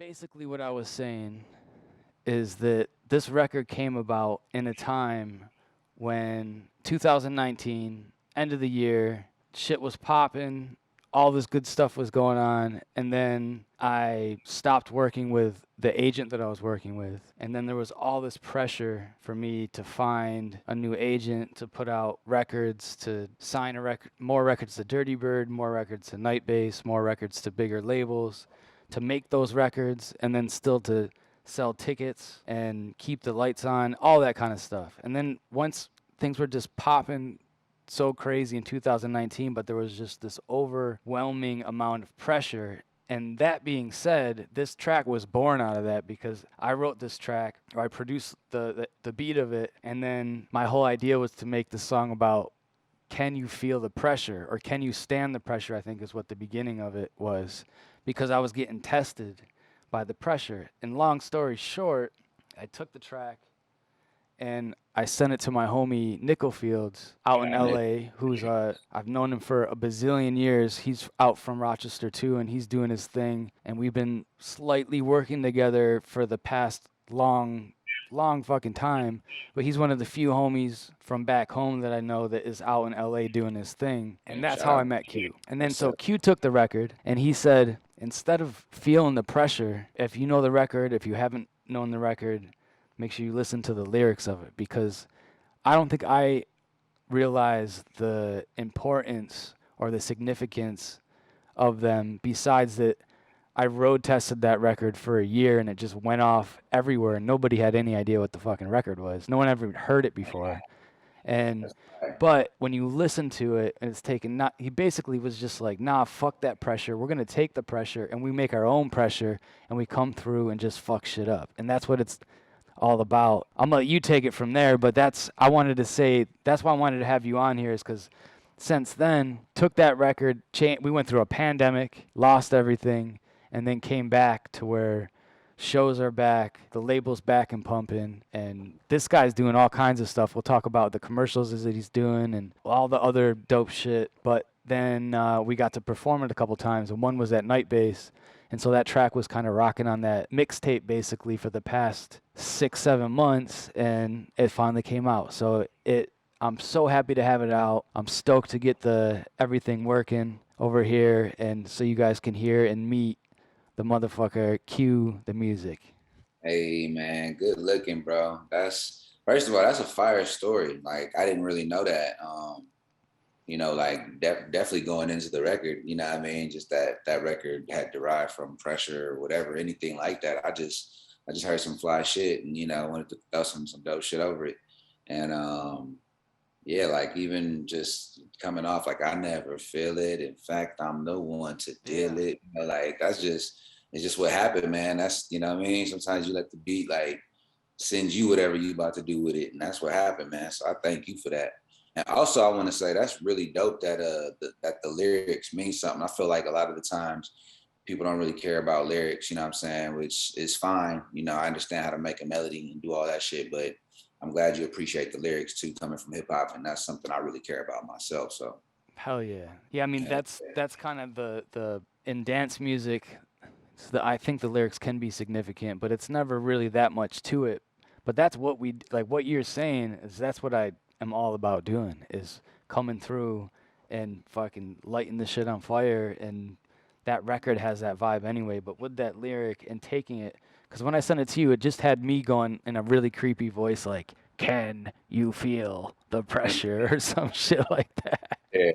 Basically, what I was saying is that this record came about in a time when 2019, end of the year, shit was popping, all this good stuff was going on, and then I stopped working with the agent that I was working with, and then there was all this pressure for me to find a new agent, to put out records, to sign a record, more records to Dirty Bird, more records to Nightbase, more records to bigger labels, to make those records, and then still to sell tickets and keep the lights on, all that kind of stuff. And then once things were just popping so crazy in 2019, but there was just this overwhelming amount of pressure. And that being said, this track was born out of that because I wrote this track, or I produced the beat of it, and then my whole idea was to make the song about can you feel the pressure or can you stand the pressure, I think is what the beginning of it was, because I was getting tested by the pressure. And long story short, I took the track and I sent it to my homie Nickel Fields out in LA, who's I've known him for a bazillion years. He's out from Rochester too, and he's doing his thing. And we've been slightly working together for the past long fucking time. But he's one of the few homies from back home that I know that is out in LA doing his thing. And that's how I met Q. And then so Q took the record and he said, instead of feeling the pressure, if you know the record, if you haven't known the record, make sure you listen to the lyrics of it, because I don't think I realized the importance or the significance of them, besides that I road tested that record for a year and it just went off everywhere and nobody had any idea what the fucking record was. No one ever heard it before. And but when you listen to it and it's taken, not, he basically was just like, nah, fuck that pressure. We're gonna take the pressure and we make our own pressure and we come through and just fuck shit up. And that's what it's all about. I'm gonna let you take it from there, but I wanted to say, that's why I wanted to have you on here, is because since then, took that record, we went through a pandemic, lost everything, and then came back to where shows are back, the label's back and pumping, and this guy's doing all kinds of stuff. We'll talk about the commercials that he's doing and all the other dope shit. But then we got to perform it a couple times, and one was at Nightbase. And so that track was kind of rocking on that mixtape basically for the past 6-7 months, and it finally came out. So I'm so happy to have it out. I'm stoked to get everything working over here, and so you guys can hear and meet the motherfucker Q the music. Hey man, good looking, bro. That's first of all, that's a fire story. Like I didn't really know that. Like definitely going into the record, you know what I mean? Just that record had derived from pressure or whatever, anything like that. I just heard some fly shit and wanted to throw some dope shit over it. And yeah, like even just coming off like I never feel it. In fact, I'm the one to deal it. Like it's just what happened, man. That's what I mean. Sometimes you let the beat like send you whatever you about to do with it, and that's what happened, man. So I thank you for that. And also, I want to say that's really dope that that the lyrics mean something. I feel like a lot of the times people don't really care about lyrics, you know what I'm saying, which is fine. I understand how to make a melody and do all that shit, but I'm glad you appreciate the lyrics too, coming from hip hop, and that's something I really care about myself. So Hell yeah. Yeah, I mean yeah, that's kind of the in dance music, I think the lyrics can be significant, but it's never really that much to it. But that's what like what you're saying is that's what I am all about doing, is coming through and fucking lighting the shit on fire. And that record has that vibe anyway, but with that lyric and taking it, because when I sent it to you, it just had me going in a really creepy voice like, can you feel the pressure or some shit like that. yeah,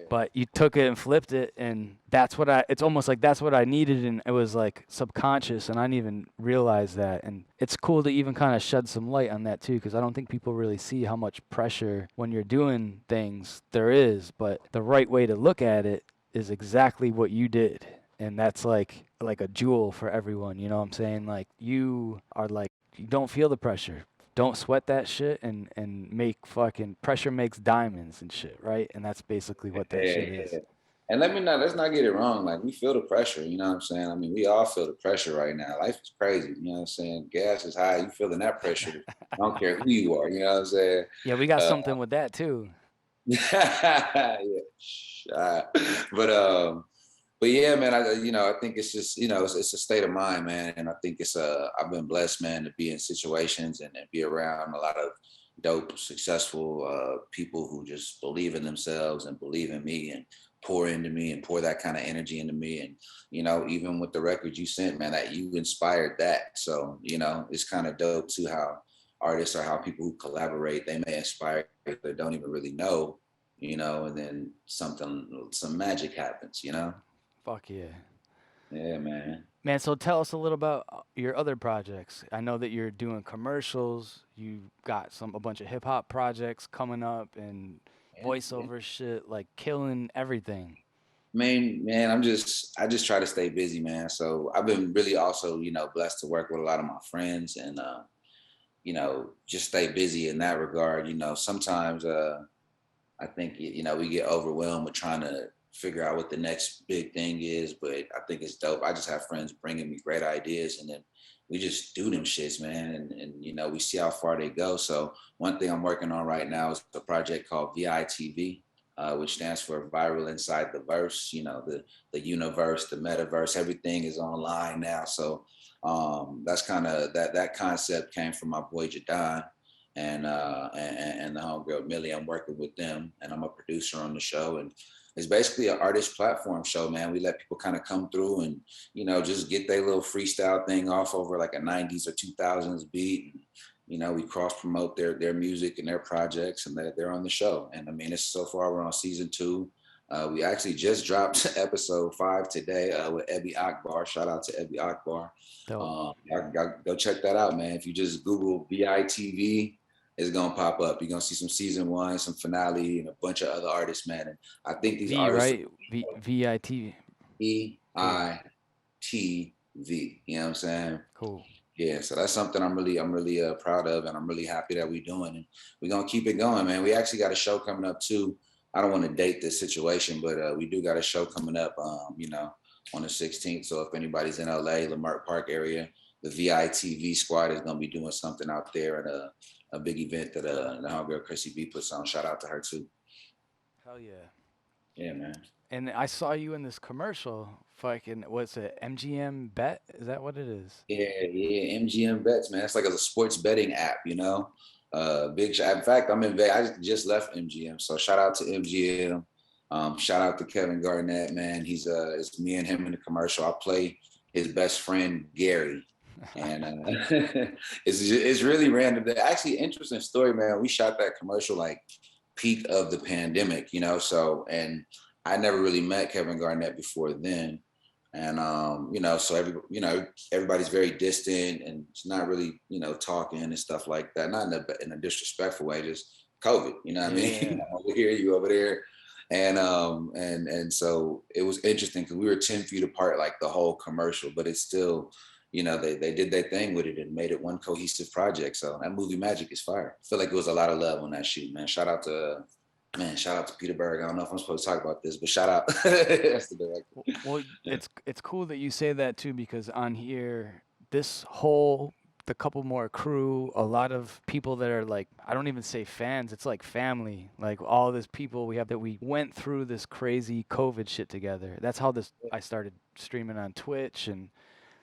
But you took it and flipped it, and it's almost like that's what I needed, and it was like subconscious, and I didn't even realize that. And it's cool to even kind of shed some light on that too, because I don't think people really see how much pressure when you're doing things there is, but the right way to look at it is exactly what you did. And that's like a jewel for everyone, you know what I'm saying? Like you are like, you don't feel the pressure, don't sweat that shit, and make fucking pressure makes diamonds and shit, right? And that's basically what that yeah, shit is. yeah. And let's not get it wrong. Like we feel the pressure, you know what I'm saying? I mean, we all feel the pressure right now. Life is crazy, you know what I'm saying? Gas is high, you feeling that pressure. I don't care who you are, you know what I'm saying? Yeah, we got Uh, something with that too. yeah. But but yeah, man, I think it's just, it's a state of mind, man. And I think I've been blessed, man, to be in situations and be around a lot of dope, successful people who just believe in themselves and believe in me and pour into me and pour that kind of energy into me. And, even with the record you sent, man, that you inspired that. So, it's kind of dope too how artists or how people who collaborate, they may inspire, they don't even really know, and then some magic happens. Fuck yeah. Yeah, man. Man, so tell us a little about your other projects. I know that you're doing commercials. You got a bunch of hip hop projects coming up and Yeah, yeah. voiceover shit, like killing everything. Man, I just try to stay busy, man. So I've been really also, blessed to work with a lot of my friends and just stay busy in that regard. Sometimes I think we get overwhelmed with trying to figure out what the next big thing is, but I think it's dope. I just have friends bringing me great ideas, and then we just do them shits, man, and we see how far they go. So one thing I'm working on right now is a project called VITV. Which stands for Viral Inside the Verse. The universe, the metaverse, everything is online now. So that's kind of that concept came from my boy Jadon and the homegirl Millie. I'm working with them, and I'm a producer on the show. And it's basically an artist platform show, man. We let people kind of come through and just get their little freestyle thing off over like a '90s or 2000s beat. And, we cross promote their music and their projects, and they're on the show. And I mean, it's so far we're on season 2. We actually just dropped episode 5 today with Ebby Akbar. Shout out to Ebby Akbar. Dope. Go check that out, man. If you just Google VITV, it's gonna pop up. You're gonna see some season 1, some finale, and a bunch of other artists, man. And I think these V, artists, right? VIT. Cool. EITV. You know what I'm saying? Cool. Yeah, so that's something I'm really proud of, and I'm really happy that we're doing, and we're gonna keep it going, man. We actually got a show coming up too. I don't want to date this situation, but we do got a show coming up, on the 16th. So if anybody's in LA, Lamert Park area, the VITV squad is gonna be doing something out there at a big event that the homegirl Chrissy B puts on. Shout out to her too. Hell yeah. Yeah, man. And I saw you in this commercial. Fucking, what's it? MGM Bet? Is that what it is? Yeah, MGM Bets, man. It's like a sports betting app. In fact, I'm in Vegas. I just left MGM. So shout out to MGM. Shout out to Kevin Garnett, man. It's me and him in the commercial. I play his best friend, Gary. And it's really random. Actually, interesting story, man. We shot that commercial like peak of the pandemic, so, and I never really met Kevin Garnett before then. And so everybody's very distant and it's not really talking and stuff like that. Not in a disrespectful way, just COVID. You know what I mean? Yeah. I'm over here, you over there, and so it was interesting because we were 10 feet apart like the whole commercial, but it's still they did their thing with it and made it one cohesive project. So that movie Magic is fire. I feel like it was a lot of love on that shoot, man. Shout out to Peter Berg. I don't know if I'm supposed to talk about this, but shout out. That's the director. Well, it's cool that you say that too, because on here, the couple more crew, a lot of people that are like, I don't even say fans, it's like family. Like all this people we have that we went through this crazy COVID shit together. That's how I started streaming on Twitch, and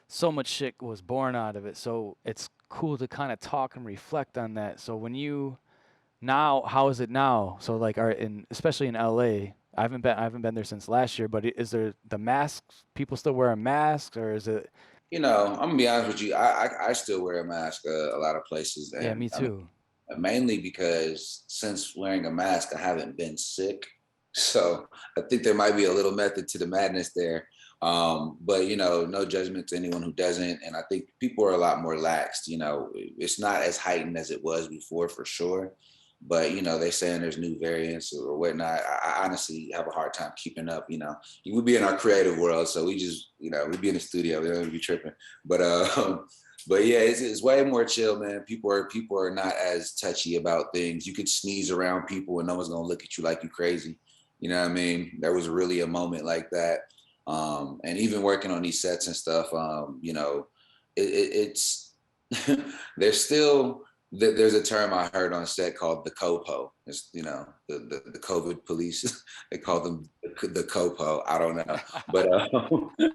so much shit was born out of it. So it's cool to kind of talk and reflect on that. So how is it now? So like, especially in LA, I haven't been there since last year. But is there the masks? People still wearing masks, or is it? I'm gonna be honest with you. I still wear a mask a lot of places, Yeah, and me too. mainly because since wearing a mask, I haven't been sick. So I think there might be a little method to the madness there. But no judgment to anyone who doesn't. And I think people are a lot more laxed. It's not as heightened as it was before, for sure. But they're saying there's new variants or whatnot. I honestly have a hard time keeping up. We be in our creative world, so we just we be in the studio. We don't be tripping. But but yeah, it's way more chill, man. People are not as touchy about things. You could sneeze around people and no one's gonna look at you like you crazy. You know what I mean? There was really a moment like that. And even working on these sets and stuff, it's there's still There's a term I heard on set called the COPO. It's, you know, the COVID police. They call them the COPO. I don't know, but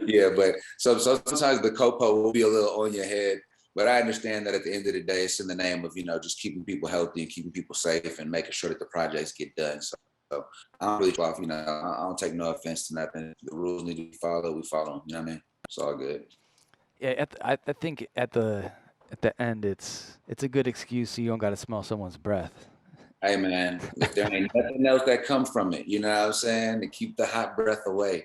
yeah. But so sometimes the COPO will be a little on your head. But I understand that at the end of the day, it's in the name of, you know, just keeping people healthy and keeping people safe and making sure that the projects get done. So I don't really off. You know, I don't take no offense to nothing. The rules need to be followed. We follow them. You know what I mean? It's all good. Yeah, I think at the end, it's a good excuse so you don't got to smell someone's breath. Hey man, if there ain't nothing else that comes from it, you know what I'm saying? To keep the hot breath away.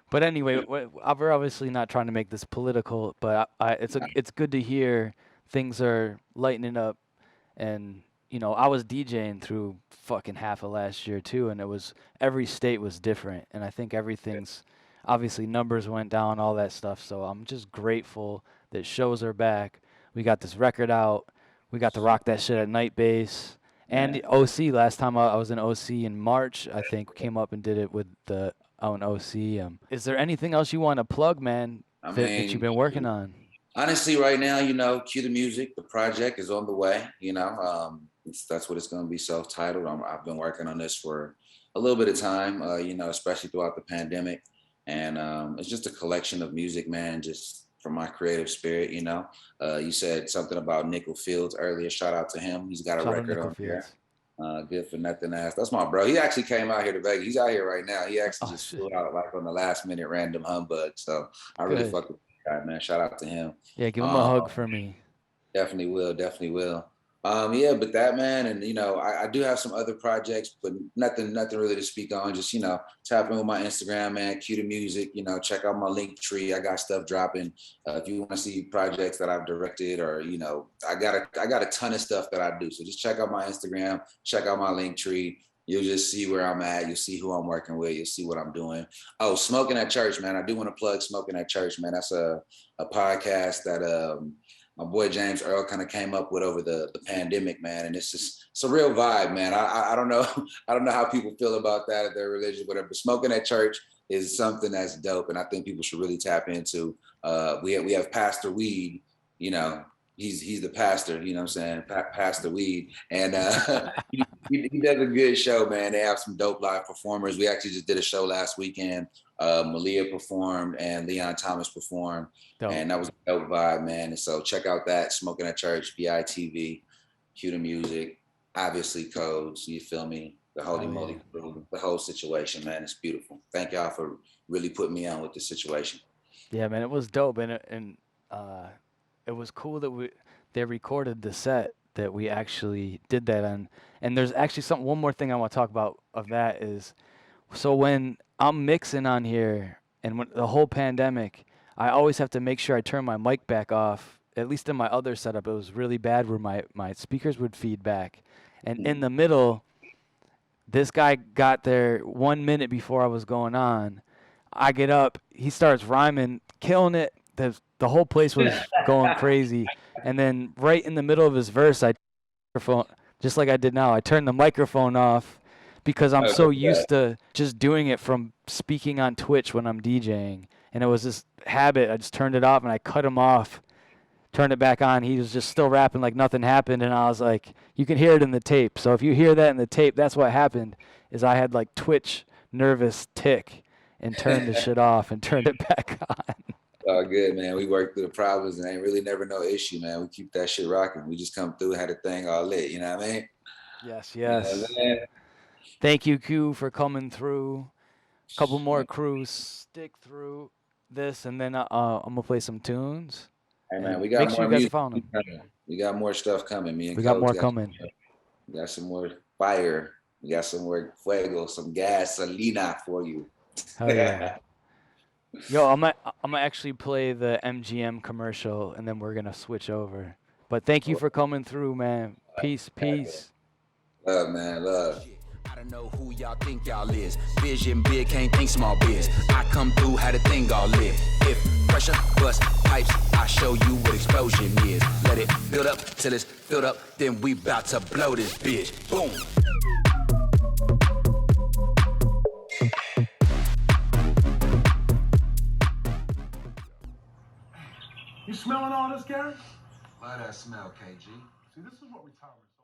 But anyway, we're obviously not trying to make this political, but it's good to hear things are lightening up, and you know I was DJing through fucking half of last year too, and it was every state was different, and I think everything's obviously numbers went down, all that stuff. So I'm just grateful that shows are back. We got this record out. We got to rock that shit at Night Base. And the OC, last time I was in OC in March, I think, came up and did it with the on OC. Is there anything else you want to plug, man, that you've been working on? Honestly, right now, you know, Cue the Music, the project is on the way, you know. That's what it's going to be, self-titled. I've been working on this for a little bit of time, you know, especially throughout the pandemic. And it's just a collection of music, man, just from my creative spirit, you know. You said something about Nickel Fields earlier. Shout out to him. He's got a record on here. Good for Nothing Else. That's my bro. He actually came out here to Vegas. He's out here right now. He actually just flew out like on the last minute random humbug. So I really fuck with the guy, man. Shout out to him. Yeah, give him a hug for me. Definitely will. Definitely will. Yeah, but that, man, and you know, I do have some other projects, but nothing really to speak on. Just, you know, tap in with my Instagram, man. Cue the Music. You know, check out my link tree. I got stuff dropping. If you want to see projects that I've directed, or you know, I got a ton of stuff that I do. So just check out my Instagram. Check out my link tree. You'll just see where I'm at. You'll see who I'm working with. You'll see what I'm doing. Oh, Smoking at Church, man. I do want to plug Smoking at Church, man. That's a podcast that my boy James Earl kind of came up with over the pandemic, man. And it's a real vibe, man. I don't know. I don't know how people feel about that, if they're religious, whatever. But Smoking at Church is something that's dope. And I think people should really tap into. We have Pastor Weed, you know, he's the pastor, you know what I'm saying? Pastor Weed. And he does a good show, man. They have some dope live performers. We actually just did a show last weekend. Malia performed and Leon Thomas performed. Dope. And that was a dope vibe, man. And so check out that Smoking at Church, BITV, Cue the Music, obviously Codes, you feel me? The holy moly, the whole situation, man. It's beautiful. Thank y'all for really putting me on with this situation. Yeah, man, it was dope. And it was cool that they recorded the set that we actually did that on. And there's actually one more thing I want to talk about of that is, so when I'm mixing on here and when the whole pandemic, I always have to make sure I turn my mic back off. At least in my other setup, it was really bad where my speakers would feed back. And in the middle, this guy got there 1 minute before I was going on. I get up, he starts rhyming, killing it. The whole place was going crazy. And then right in the middle of his verse, just like I did now, I turned the microphone off because I'm so used to just doing it from speaking on Twitch when I'm DJing. And it was this habit. I just turned it off and I cut him off, turned it back on. He was just still rapping like nothing happened. And I was like, you can hear it in the tape. So if you hear that in the tape, that's what happened, is I had like Twitch nervous tick and turned the shit off and turned it back on. Oh, good, man. We work through the problems and ain't really never no issue, man. We keep that shit rocking. We just come through, had a thing all lit, you know what I mean? Yes. Yeah, thank you, Q, for coming through. A couple more crews stick through this, and then I'm gonna play some tunes. Hey man, we got more music coming. We got more stuff coming. We got more coming. We got some more fire. We got some more fuego, some gasolina for you. Hell yeah. Yo, I'm gonna actually play the MGM commercial, and then we're gonna switch over. But thank you for coming through, man. Peace. Love, man, love. I don't know who y'all think y'all is. Vision big, can't think small biz. I come through, had a thing all lit. If pressure bust pipes, I show you what explosion is. Let it build up till it's filled up, then we bout to blow this bitch. Boom. You smelling all this, Gary? Man, How that smell, KG? See, this is what retirement